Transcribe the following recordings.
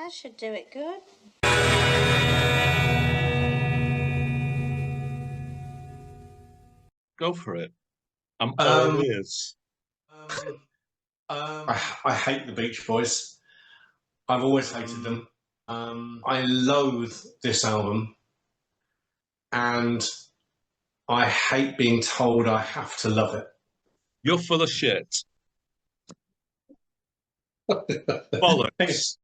That should do it good. Go for it. I'm all ears. I hate the Beach Boys. I've always hated them. I loathe this album, and I hate being told I have to love it. You're full of shit. Bollocks.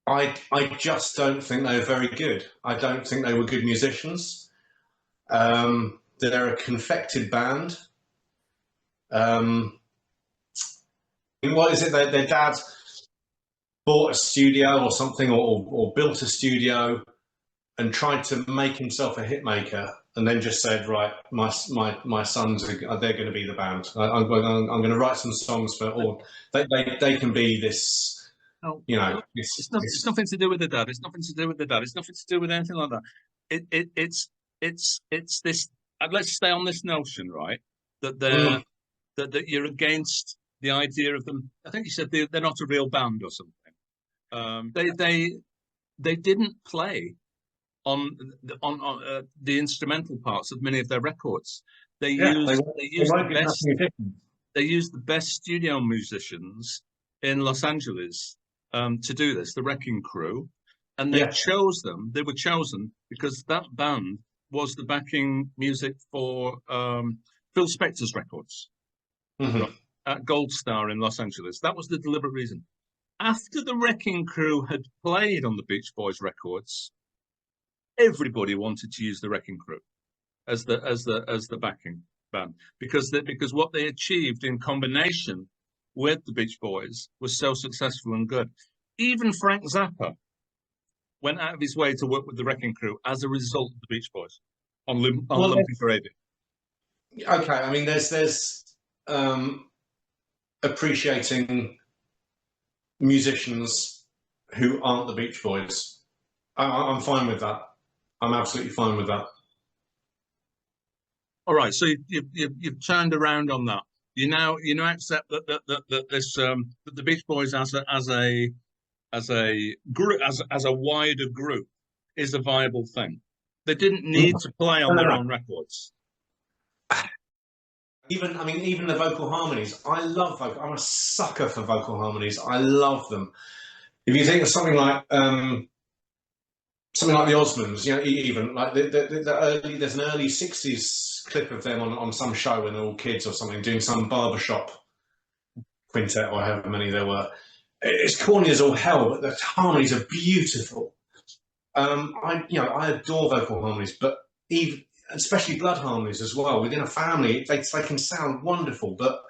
I just don't think they were very good. I don't think they were good musicians. They're a confected band. What is it? Their dad bought a studio or something, or built a studio, and tried to make himself a hit maker, and then just said, "Right, my sons they're going to be the band. I'm going to write some songs for all. They can be this." No, you know, it's nothing to do with the dad. It's nothing to do with the dad. It's nothing to do with anything like that. It's this. Let's stay on this notion, right? That that you're against the idea of them. I think you said they're not a real band or something. They didn't play on the instrumental parts of many of their records. They used the best studio musicians in Los Angeles to do this, the Wrecking Crew, and they chose them. They were chosen because that band was the backing music for Phil Spector's records at Gold Star in Los Angeles. That was the deliberate reason. After the Wrecking Crew had played on the Beach Boys records, everybody wanted to use the Wrecking Crew as the backing band because what they achieved in combination with the Beach Boys was so successful and good. Even Frank Zappa went out of his way to work with the Wrecking Crew as a result of the Beach Boys on Lumpy Gravy. Okay, I mean, there's appreciating musicians who aren't the Beach Boys. I'm fine with that. I'm absolutely fine with that. All right, so you've turned around on that. You now accept that the Beach Boys as a group, as a wider group, is a viable thing. They didn't need to play on their own records. Even the vocal harmonies. I'm a sucker for vocal harmonies. I love them. If you think of something like the Osmonds, even like there's an early '60s clip of them on some show when they're all kids or something doing some barbershop quintet or however many there were. It's corny as all hell, but the harmonies are beautiful. I adore vocal harmonies, but especially blood harmonies as well. Within a family, they can sound wonderful, but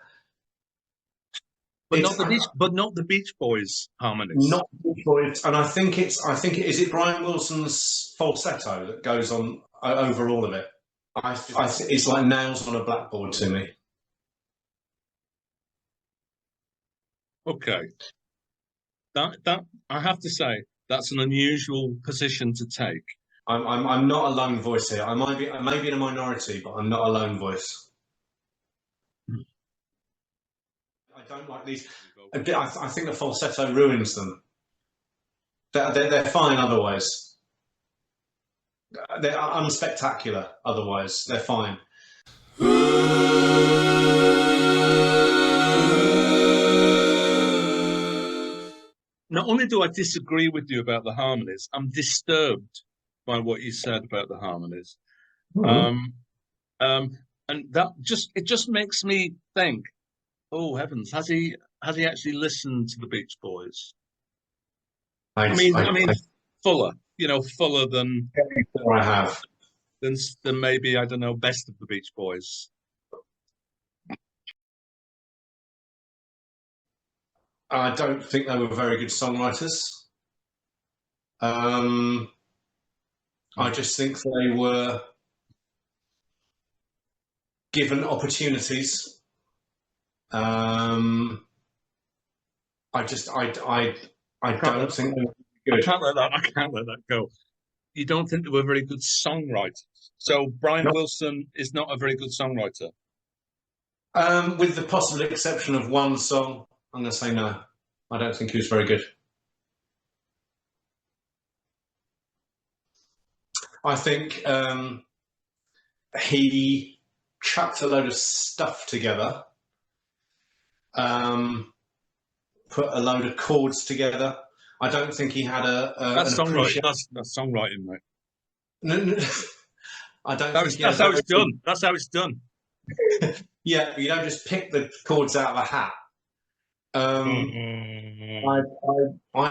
not the Beach Boys harmonies. Not the Beach Boys, and I think is it Brian Wilson's falsetto that goes on over all of it. It's like nails on a blackboard to me. Okay, that I have to say that's an unusual position to take. I'm not a lone voice here. I may be in a minority, but I'm not a lone voice. I don't like these. I think the falsetto ruins them. They're fine otherwise. They're unspectacular otherwise. They're fine. Not only do I disagree with you about the harmonies, I'm disturbed by what you said about the harmonies. And that just makes me think, oh heavens, has he actually listened to the Beach Boys? I mean, fuller than I have than maybe, I don't know, best of the Beach Boys. I don't think they were very good songwriters. I just think they were given opportunities. I don't think they were good. I can't let that go. You don't think they were very good songwriters? So Brian Wilson is not a very good songwriter? With the possible exception of one song, I'm going to say no. I don't think he was very good. I think he chucked a load of stuff together, put a load of chords together. I don't think he had That's an songwriting. appreciation. That's songwriting, mate. No, no, I don't think he That's had how it's done. That's how it's done. Yeah, you don't just pick the chords out of a hat. I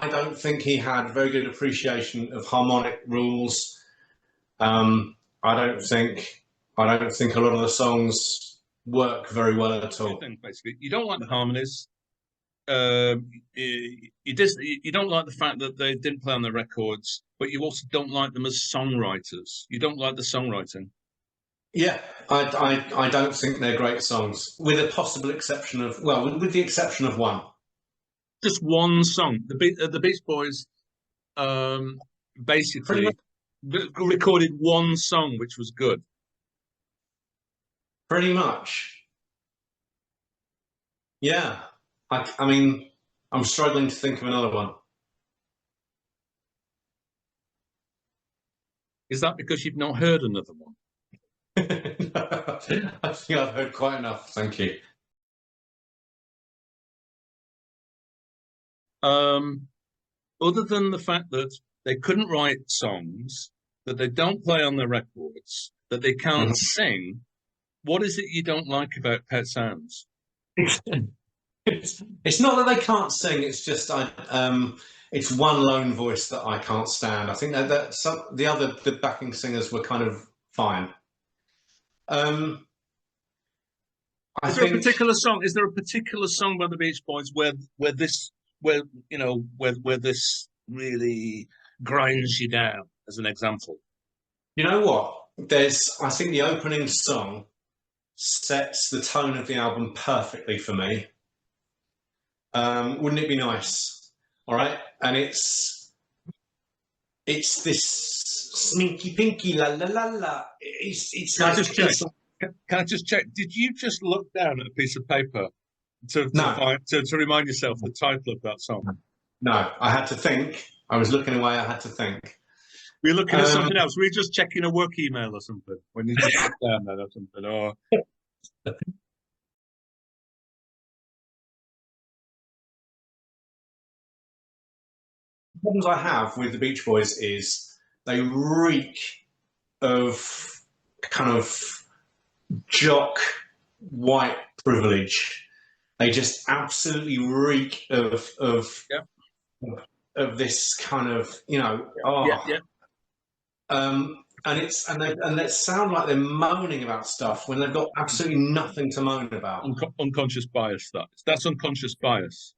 don't think he had very good appreciation of harmonic rules. I don't think a lot of the songs work very well at all. Basically, you don't like the harmonies. You don't like the fact that they didn't play on their records, but you also don't like them as songwriters. You don't like the songwriting. Yeah, I don't think they're great songs, with a possible exception of, well, with the exception of one. Just one song. The Beach Boys basically recorded one song which was good. Pretty much. Yeah. I mean, I'm struggling to think of another one. Is that because you've not heard another one? I think I've heard quite enough. Thank you. Other than the fact that they couldn't write songs, that they don't play on their records, that they can't sing, what is it you don't like about Pet Sounds? It's not that they can't sing. It's just it's one lone voice that I can't stand. I think that the backing singers were kind of fine. Is there a particular song? Is there a particular song by the Beach Boys where this really grinds you down? As an example, you know what? I think the opening song sets the tone of the album perfectly for me. Wouldn't it be nice? All right, and it's this sneaky pinky la la la la. Can I just check? Did you just look down at a piece of paper to remind yourself the title of that song? No, I had to think. I was looking away. I had to think. We're looking at something else. We're just checking a work email or something when you just look down there or something. Or problems I have with the Beach Boys is they reek of kind of jock white privilege. They just absolutely reek of this kind of, and they sound like they're moaning about stuff when they've got absolutely nothing to moan about. Unconscious bias. That's unconscious bias.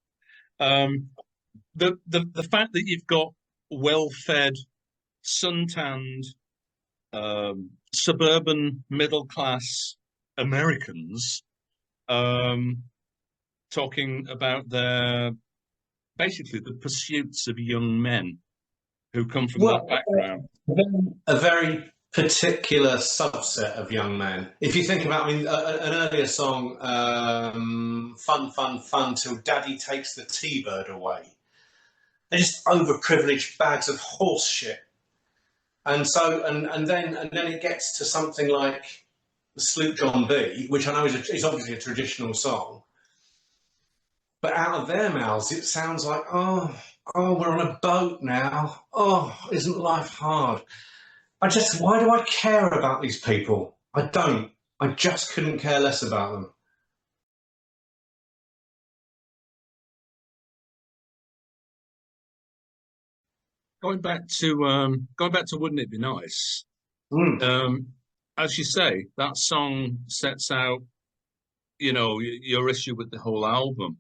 The fact that you've got well-fed, suntanned, suburban middle-class Americans talking about basically the pursuits of young men who come from that background. A very particular subset of young men. If you think about, an earlier song, Fun, Fun, Fun, Till Daddy Takes the T-Bird Away. They're just overprivileged bags of horse shit. And so, and then it gets to something like Sloop John B, which I know is obviously a traditional song. But out of their mouths, it sounds like, oh, we're on a boat now. Oh, isn't life hard? Why do I care about these people? I don't. I just couldn't care less about them. Going back to Wouldn't It Be Nice? As you say, that song sets out, your issue with the whole album.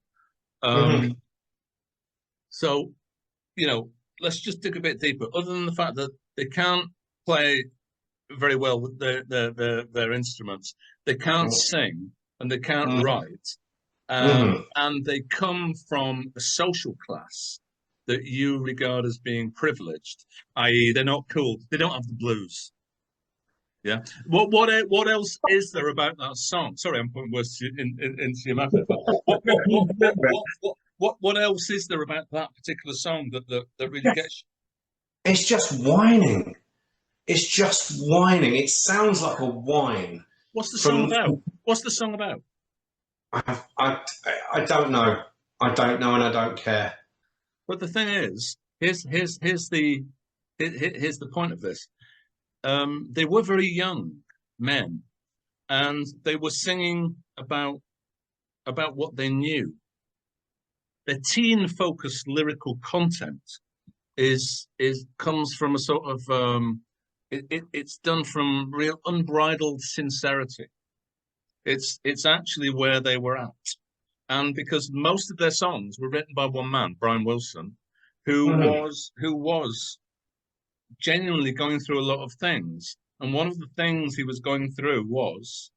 So, let's just dig a bit deeper. Other than the fact that they can't play very well with their instruments, they can't sing and they can't write, and they come from a social class that you regard as being privileged, i.e., they're not cool. They don't have the blues. Yeah. What else is there about that song? Sorry, I'm putting words into your mouth. What else is there about that particular song that really gets you? It's just whining. It's just whining. It sounds like a whine. What's the song From about? What's the song about? I, I, I don't know. I don't know, and I don't care. But the thing is, here's the point of this. They were very young men, and they were singing about what they knew. The teen-focused lyrical content is comes from a sort of it's done from real unbridled sincerity. It's actually where they were at, and because most of their songs were written by one man, Brian Wilson, who was genuinely going through a lot of things, and one of the things he was going through was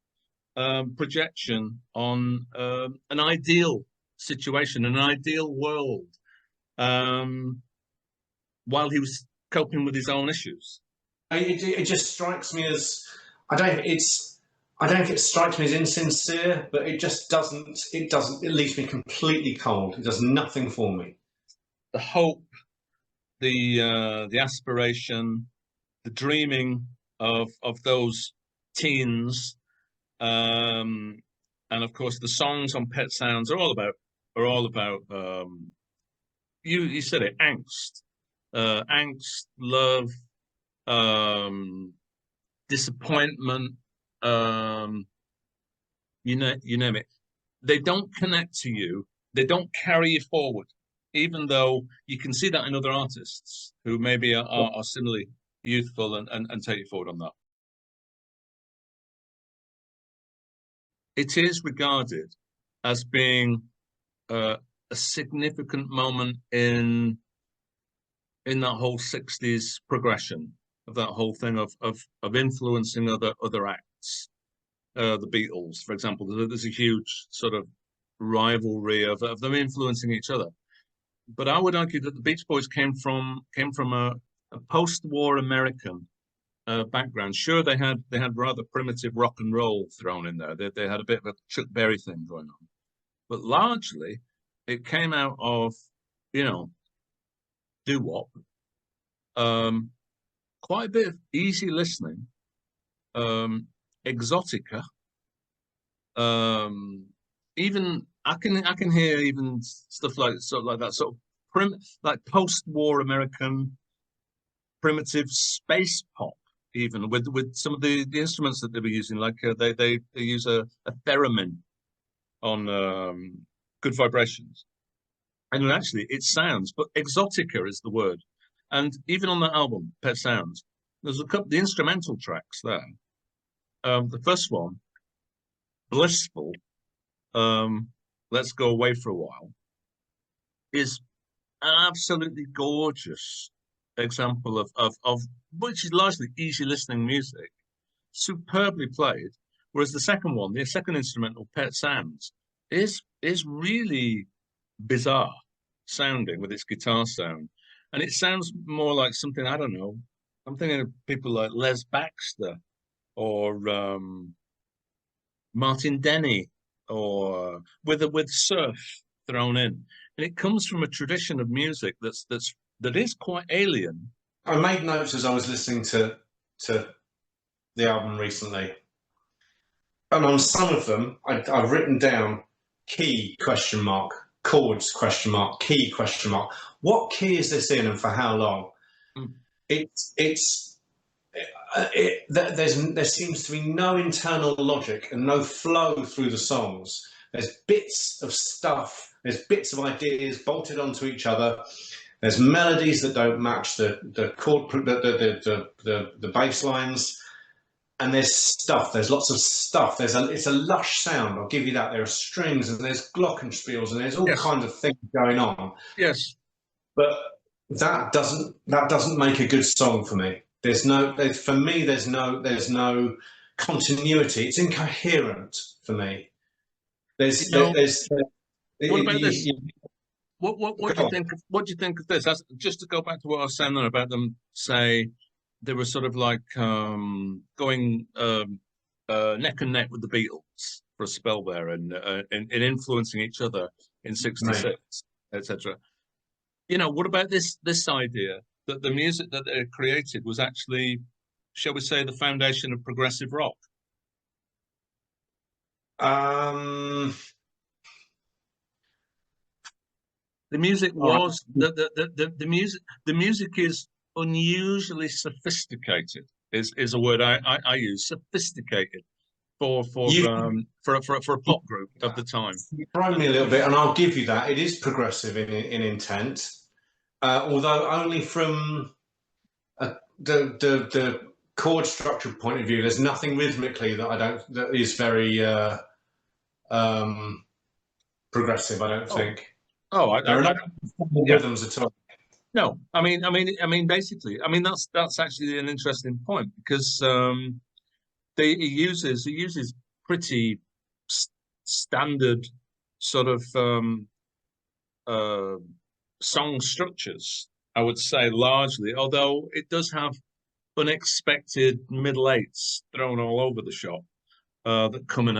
projection on an ideal situation, an ideal world, while he was coping with his own issues. It just strikes me as I don't. I don't think it strikes me as insincere, but it just doesn't. It doesn't. It leaves me completely cold. It does nothing for me. The hope, the aspiration, the dreaming of those teens, and of course the songs on Pet Sounds are all about you said it, angst, love, disappointment, you name it. They don't connect to you. They don't carry you forward, even though you can see that in other artists who maybe are similarly youthful and take you forward on that. It is regarded as being a significant moment in that whole 60s progression of that whole thing of influencing other acts. The Beatles, for example, there's a huge sort of rivalry of them influencing each other. But I would argue that the Beach Boys came from a post-war American background. Sure, they had rather primitive rock and roll thrown in there. They had a bit of a Chuck Berry thing going on, but largely it came out of doo-wop, quite a bit of easy listening, exotica. Even I can hear even stuff like that sort of like post-war American primitive space pop, even with some of the instruments that they were using, like they use a theremin on Good Vibrations, and actually it sounds, but exotica is the word. And even on that album, Pet Sounds, there's a couple the instrumental tracks there. The first one, Blissful, Let's Go Away for a While, is an absolutely gorgeous example of which is largely easy listening music, superbly played. Whereas the second one, the second instrumental, Pet Sounds, is really bizarre sounding with its guitar sound, and it sounds more like something, I don't know. I'm thinking of people like Les Baxter or Martin Denny, or with surf thrown in, and it comes from a tradition of music that is quite alien. I made notes as I was listening to the album recently, and on some of them I've written down key question mark, chords question mark, key question mark. What key is this in, and for how long? There seems to be no internal logic and no flow through the songs. There's bits of stuff, there's bits of ideas bolted onto each other. There's melodies that don't match the chord, the bass lines, and there's stuff. There's lots of stuff. It's a lush sound. I'll give you that. There are strings and there's glockenspiels and there's all kinds of things going on. Yes, but that doesn't make a good song for me. There's no continuity. It's incoherent for me. What about this? What do you think? What do you think of this? Just to go back to what I was saying there about them, say they were sort of like going neck and neck with the Beatles for a spell there, and influencing each other in '66. etc. You know, what about this idea that the music that they created was actually, shall we say, the foundation of progressive rock? Um, The music all right. was the music is unusually sophisticated. Is a word I use. Sophisticated You for a pop group of the time. thrown me a little bit, and I'll give you that. It is progressive in intent, although only from the chord structure point of view. There's nothing rhythmically that is very um, progressive. I don't think Oh, there are no yeah. rhythms at all. No, basically, that's actually an interesting point because he uses pretty standard sort of uh, song structures, I would say largely, although it does have unexpected middle eights thrown all over the shop that come in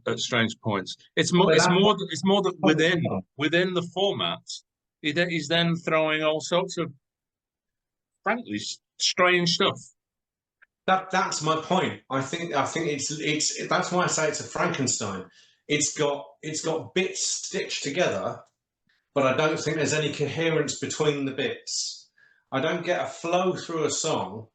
at strange points. It's more that within the format, he's then throwing all sorts of frankly strange stuff. That's my point. I think it's that's why I say it's a Frankenstein. It's got bits stitched together, but I don't think there's any coherence between the bits. I don't get a flow through a song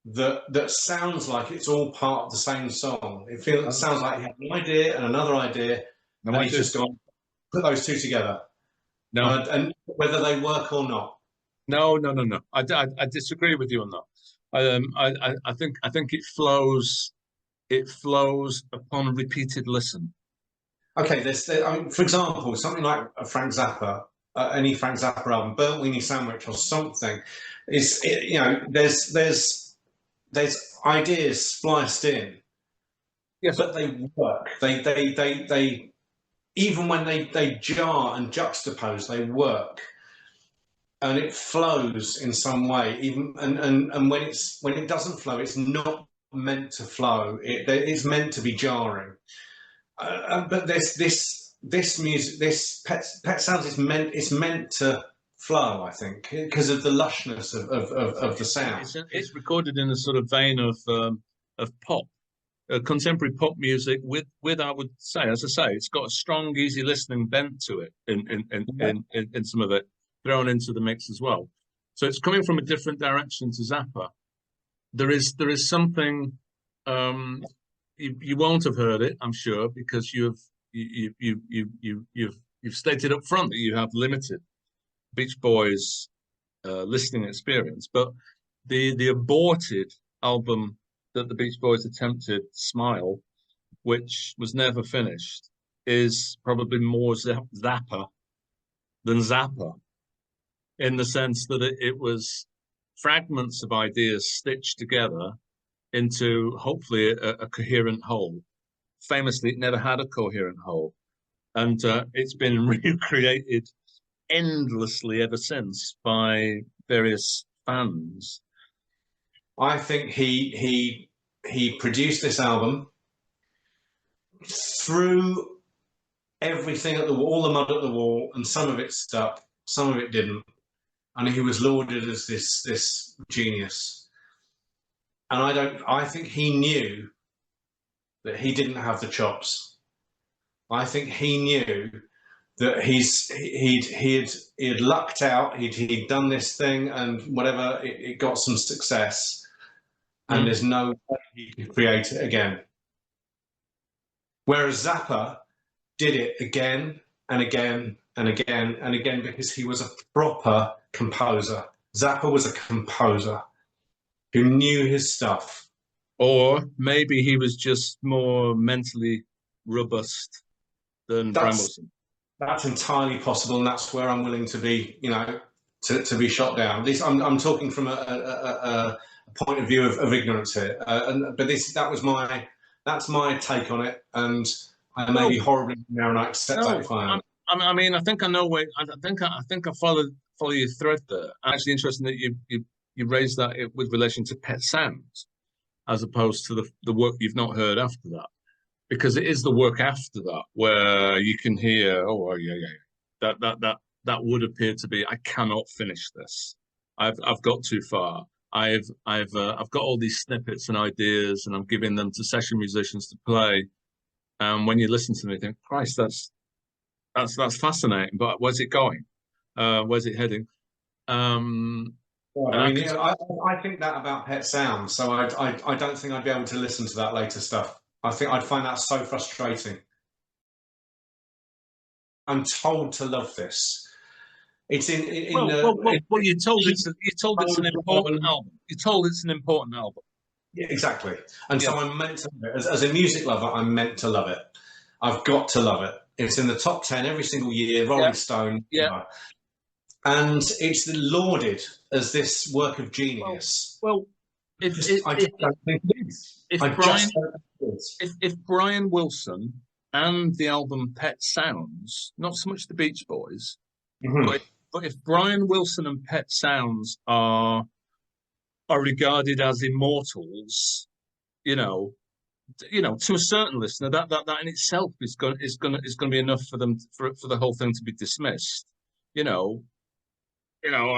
that sounds like it's all part of the same song. It sounds like he had an idea and another idea, No, and he's just gone put those two together. No, and whether they work or not. no. I disagree with you on that. I think it flows. It flows upon repeated listen. Okay, I mean, for example, something like a Frank Zappa, any Frank Zappa album, Burnt Weenie Sandwich or something, there's ideas spliced in, Yes, but they work. They even when they jar and juxtapose, they work, and it flows in some way. Even and when it doesn't flow, it's not meant to flow. It's meant to be jarring. But this music, this Pet Sounds is meant to flow. I think because of the lushness of the sound. It's recorded in a sort of vein of pop, contemporary pop music with I would say, as I say, it's got a strong, easy listening bent to it in some of it thrown into the mix as well. So it's coming from a different direction to Zappa. There is something you won't have heard it, I'm sure, because you've stated up front that you have limited Beach Boys listening experience, but the aborted album that the Beach Boys attempted, Smile, which was never finished, is probably more Zappa than Zappa, in the sense that it was fragments of ideas stitched together into hopefully a coherent whole. Famously, it never had a coherent whole, and it's been recreated endlessly ever since by various fans. I think he produced this album, threw everything at the wall, all the mud at the wall, and some of it stuck, some of it didn't, and he was lauded as this genius. And I think he knew that he didn't have the chops. I think he knew that he had lucked out. He'd done this thing, and whatever, it got some success, and there's no way he could create it again. Whereas Zappa did it again and again and again and again because he was a proper composer. Zappa was a composer who knew his stuff. Or maybe he was just more mentally robust than Brian Wilson. That's entirely possible, and that's where I'm willing to be, to be shot down. At least I'm talking from a point of view of ignorance here. But that's my take on it, and I may be horribly now, and I accept that if I am. I mean, I think I know where. I think I follow your thread there. Actually, interesting that you raised that with relation to Pet Sounds, as opposed to the work you've not heard after that, because it is the work after that where you can hear, oh yeah, yeah, that would appear to be, I cannot finish this. I've got too far. I've got all these snippets and ideas, and I'm giving them to session musicians to play. And when you listen to them, you think, Christ, that's fascinating. But where's it going? Where's it heading? Well, I mean, I think that about Pet Sounds, so I don't think I'd be able to listen to that later stuff. I think I'd find that so frustrating. I'm told to love this. It's well, you're told it's an important album. You're told it's an important album. Yeah, exactly. And so I'm meant to love it. As a music lover, I'm meant to love it. I've got to love it. It's in the top 10 every single year, Rolling Stone. Yeah. And it's lauded as this work of genius. Well, if Brian Wilson and the album Pet Sounds, not so much the Beach Boys, but if Brian Wilson and Pet Sounds are regarded as immortals, you know, to a certain listener, that in itself is going to be enough for them for the whole thing to be dismissed. I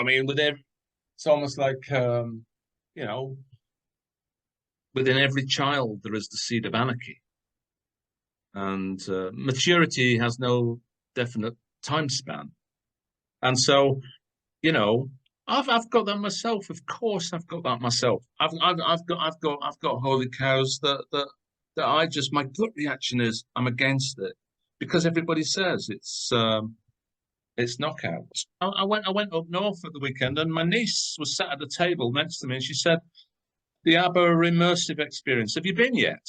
mean, it's almost like within every child there is the seed of anarchy, and maturity has no definite time span, and so I've got that myself. Of course, I've got that myself. I've got holy cows that I just, my gut reaction is I'm against it because everybody says it's knockouts. I went up north at the weekend, and my niece was sat at the table next to me, and she said, "The ABBA immersive experience. Have you been yet?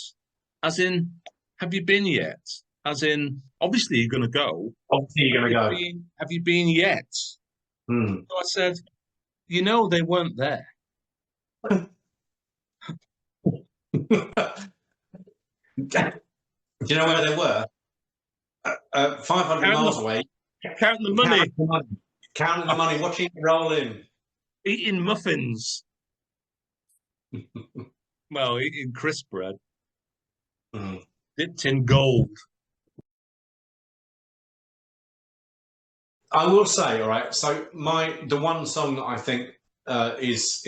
As in, have you been yet? As in, obviously you're going to go. Obviously you're going to go. Have you been yet?" So I said, they weren't there. Do you know where they were? 500 miles away. Counting the money. Counting the money, watching it roll in. Eating muffins. Well, eating crisp bread. Dipped in gold. I will say, all right, so the one song that I think is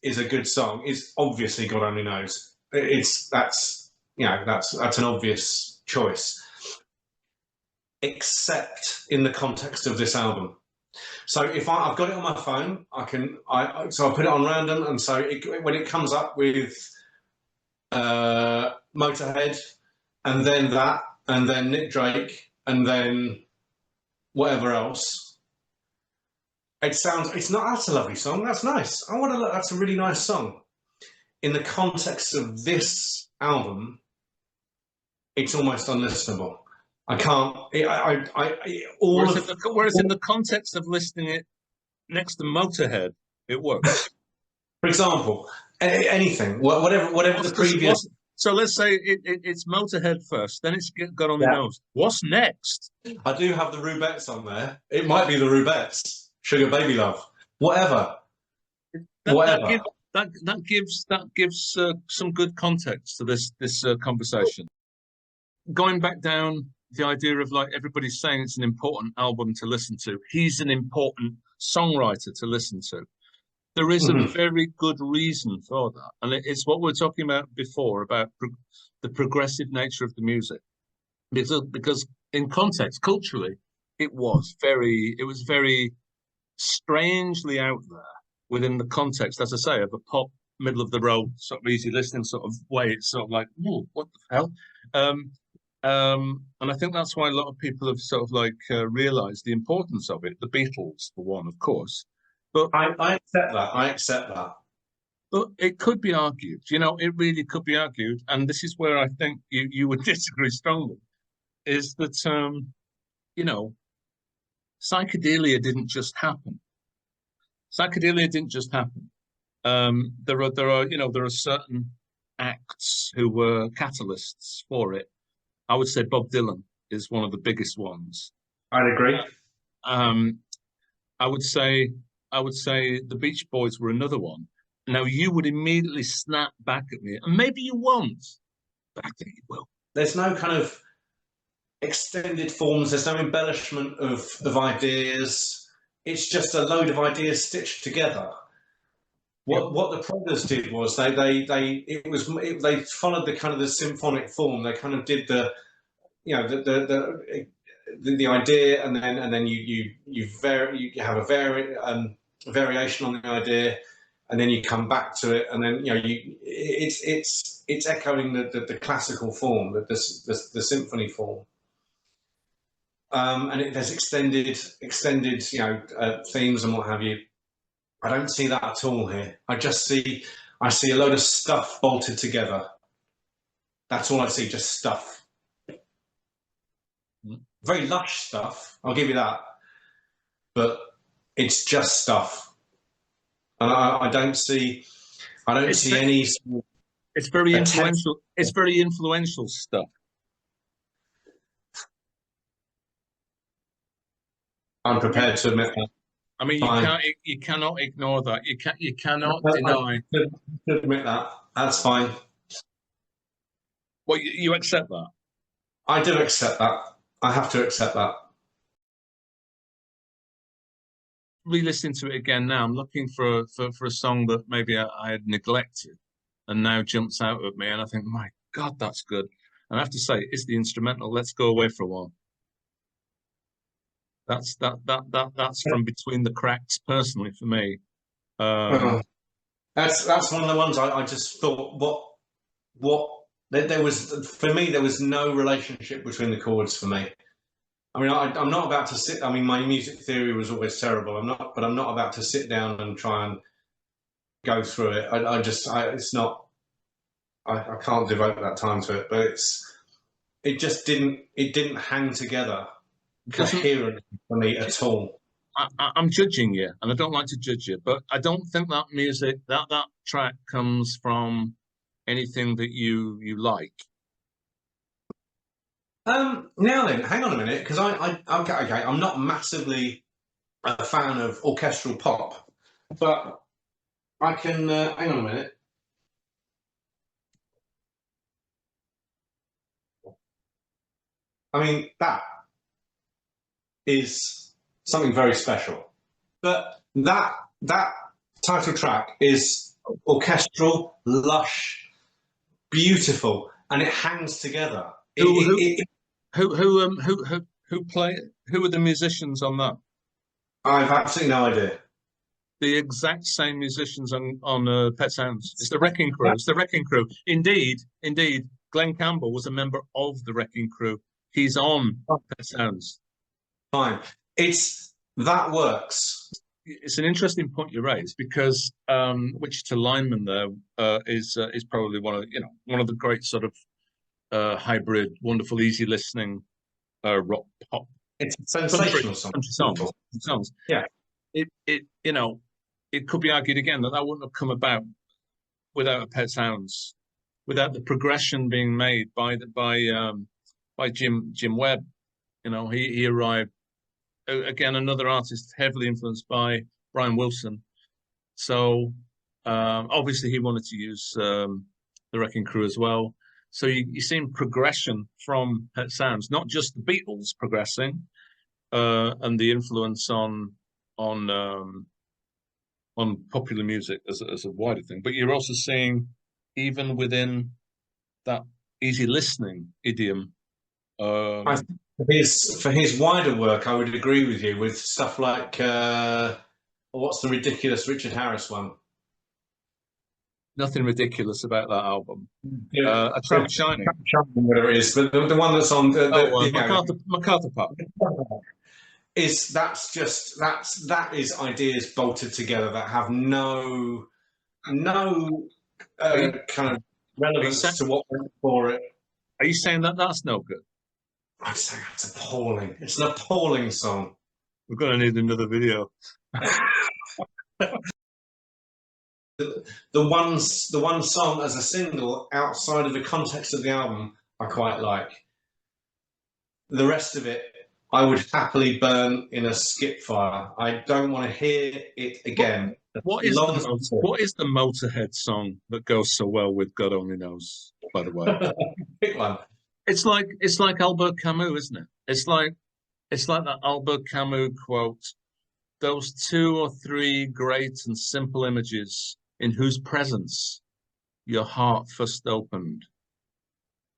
a good song is obviously God Only Knows. That's an obvious choice, except in the context of this album. So if I've got it on my phone, so I put it on random, and so when it comes up with Motorhead, and then that, and then Nick Drake, and then whatever else, it's not, that's a lovely song, that's nice. That's a really nice song. In the context of this album, it's almost unlistenable. I can't. Whereas in the context of listening it next to Motorhead, it works. For example, anything, whatever the previous. So let's say it's Motorhead first, then it's got on the nose. What's next? I do have the Rubettes on there. It might be the Rubettes, Sugar Baby Love, whatever. That gives some good context to this conversation. Going back down the idea of like everybody's saying it's an important album to listen to. He's an important songwriter to listen to. There is a very good reason for that. And it's what we were talking about before, about the progressive nature of the music. Because in context, culturally, it was very strangely out there within the context, as I say, of a pop, middle of the road, sort of easy listening sort of way. It's sort of like, oh, what the hell? And I think that's why a lot of people have sort of like realized the importance of it. The Beatles, for one, of course. But I accept that. But it could be argued, it really could be argued. And this is where I think you would disagree strongly, is that, psychedelia didn't just happen. Psychedelia didn't just happen. There are certain acts who were catalysts for it. I would say Bob Dylan is one of the biggest ones. I'd agree. I would say the Beach Boys were another one. Now you would immediately snap back at me, and maybe you won't, but I think you will. there's no kind of extended forms. There's no embellishment of ideas. It's just a load of ideas stitched together. What the Prodders did was they followed the kind of the symphonic form. They kind of did the, you know, the idea, and then you have a variation on the idea, and then you come back to it, and then, you know, it's echoing the classical form, the symphony form. And there's extended, you know, themes and what have you. I don't see that at all here. I see a load of stuff bolted together. That's all I see, just stuff. Very lush stuff, I'll give you that. But it's just stuff. And I don't see any. It's very influential. It's very influential stuff. I'm prepared to admit that. I mean, you cannot ignore that. You cannot deny. I admit that. That's fine. Well, you accept that. I do accept that. I have to accept that. Re-listening to it again now, I'm looking for a song that maybe I had neglected, and now jumps out at me, and I think, my God, that's good. And I have to say, it's the instrumental "Let's Go Away for a While." That's from Between the Cracks, personally, for me. That's one of the ones I just thought, what there was, for me, there was no relationship between the chords for me. I mean, I'm not about to sit. I mean, my music theory was always terrible. I'm not about to sit down and try and go through it. It's not. I can't devote that time to it. But it just didn't hang together coherently for me at all. I'm judging you, and I don't like to judge you, but I don't think that music, that track comes from anything that you like. Now then, hang on a minute, because I'm not massively a fan of orchestral pop, but I can hang on a minute. I mean, that is something very special. But that title track is orchestral, lush, beautiful, and it hangs together. Who play? Who are the musicians on that? I've absolutely no idea. The exact same musicians on Pet Sounds. It's the Wrecking Crew. It's the Wrecking Crew. Indeed, Glenn Campbell was a member of the Wrecking Crew. He's on Pet Sounds. Fine. That works. It's an interesting point you raise, because Wichita Lineman there is probably one of the great sort of hybrid, wonderful, easy listening rock pop. It's a sensational songs. Yeah. It could be argued again that wouldn't have come about without a Pet Sounds, without the progression being made by Jim Webb. He arrived, again, another artist heavily influenced by Brian Wilson. So obviously he wanted to use the Wrecking Crew as well. So you see progression from Pet Sounds, not just the Beatles progressing and the influence on popular music as a wider thing, but you're also seeing, even within that easy listening idiom. For his wider work, I would agree with you, with stuff like what's the ridiculous Richard Harris one? Nothing ridiculous about that album. A Tramp Shining, whatever it is, but the one that's on MacArthur Park. That is ideas bolted together that have no kind of relevance to what went for it. Are you saying that's no good? I'm saying it's appalling. It's an appalling song. We're going to need another video. The one song as a single outside of the context of the album, I quite like. The rest of it, I would happily burn in a skip fire. I don't want to hear it again. What is the Motorhead song that goes so well with God Only Knows, by the way? Pick one. it's like Albert Camus, isn't it? It's like that Albert Camus quote, those two or three great and simple images in whose presence your heart first opened.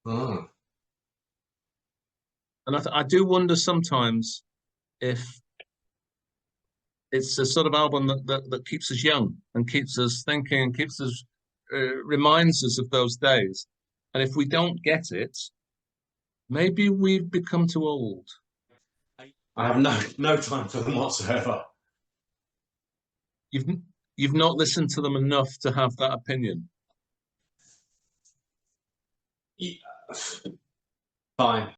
Oh. And I do wonder sometimes if it's a sort of album that keeps us young and keeps us thinking and keeps us reminds us of those days. And if we don't get it, maybe we've become too old. I have no time for them whatsoever. You've you've not listened to them enough to have that opinion. Fine.